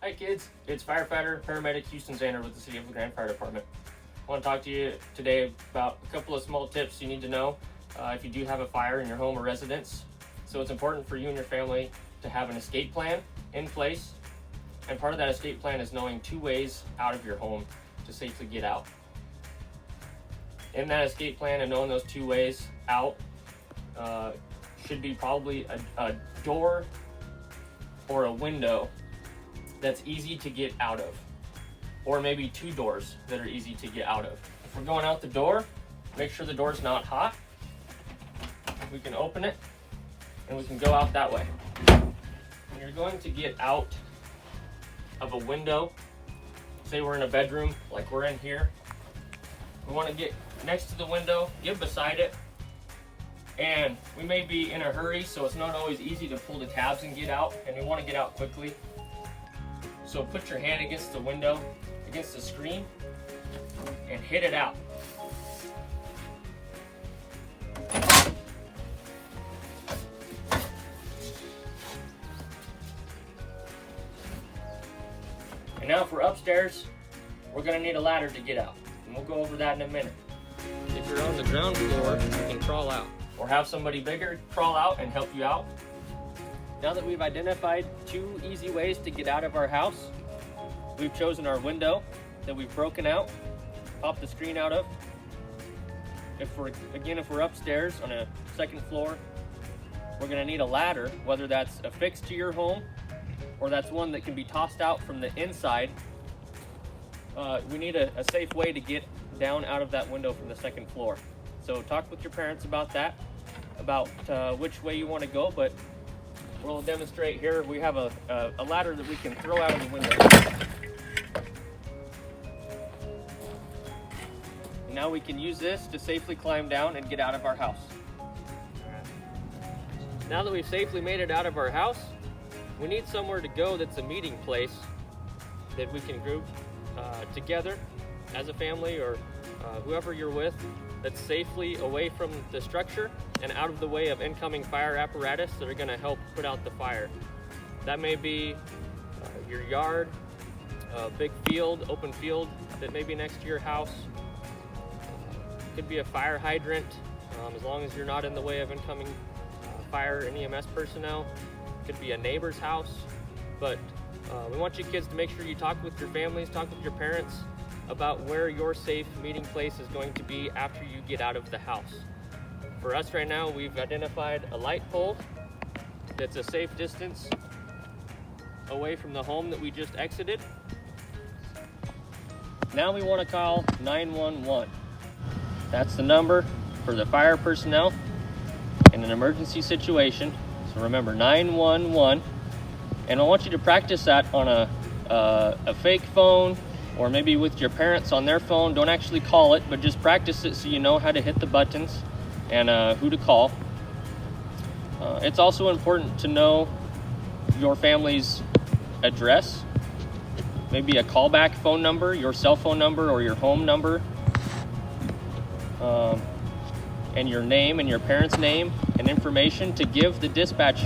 Hi kids, it's firefighter, paramedic Houston Zander with the City of Grande Fire Department. I want to talk to you today about a couple of small tips you need to know if you do have a fire in your home or residence. So it's important for you and your family to have an escape plan in place. And part of that escape plan is knowing 2 ways out of your home to safely get out. In that escape plan and knowing those 2 ways out should be probably a door or a window that's easy to get out of, or maybe 2 doors that are easy to get out of. If we're going out the door, make sure the door's not hot. We can open it and we can go out that way. When you're going to get out of a window, say we're in a bedroom like we're in here, we want to get next to the window, get beside it, and we may be in a hurry, so it's not always easy to pull the tabs and get out, and we want to get out quickly. So put your hand against the window, against the screen, and hit it out. And now if we're upstairs, we're going to need a ladder to get out, and we'll go over that in a minute. If you're on the ground floor, you can crawl out, or have somebody bigger crawl out and help you out. Now that we've identified 2 easy ways to get out of our house, we've chosen our window that we've broken out, popped the screen out of. If we're upstairs on a 2nd floor, we're going to need a ladder, whether that's affixed to your home or that's one that can be tossed out from the inside. We need a safe way to get down out of that window from the 2nd floor. So talk with your parents about that, about which way you want to go, but we'll demonstrate here. We have a ladder that we can throw out of the window. Now we can use this to safely climb down and get out of our house. Now that we've safely made it out of our house, we need somewhere to go that's a meeting place that we can group together as a family or whoever you're with, that's safely away from the structure and out of the way of incoming fire apparatus that are going to help put out the fire. That may be your yard, a big field, open field that may be next to your house. Could be a fire hydrant, as long as you're not in the way of incoming fire and EMS personnel. Could be a neighbor's house, but we want you kids to make sure you talk with your families, talk with your parents about where your safe meeting place is going to be after you get out of the house. For us right now, we've identified a light pole that's a safe distance away from the home that we just exited. Now we want to call 911. That's the number for the fire personnel in an emergency situation. So remember, 911. And I want you to practice that on a fake phone, or maybe with your parents on their phone. Don't actually call it, but just practice it so you know how to hit the buttons and who to call. It's also important to know your family's address, maybe a callback phone number, your cell phone number or your home number, and your name and your parents' name and information to give the dispatch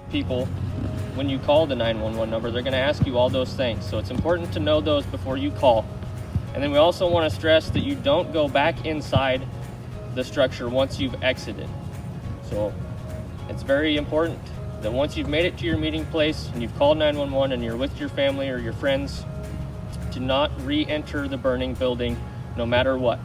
people when you call the 911 number. They're going to ask you all those things, so it's important to know those before you call. And then we also want to stress that you don't go back inside the structure once you've exited. So it's very important that once you've made it to your meeting place and you've called 911 and you're with your family or your friends, to not re-enter the burning building no matter what.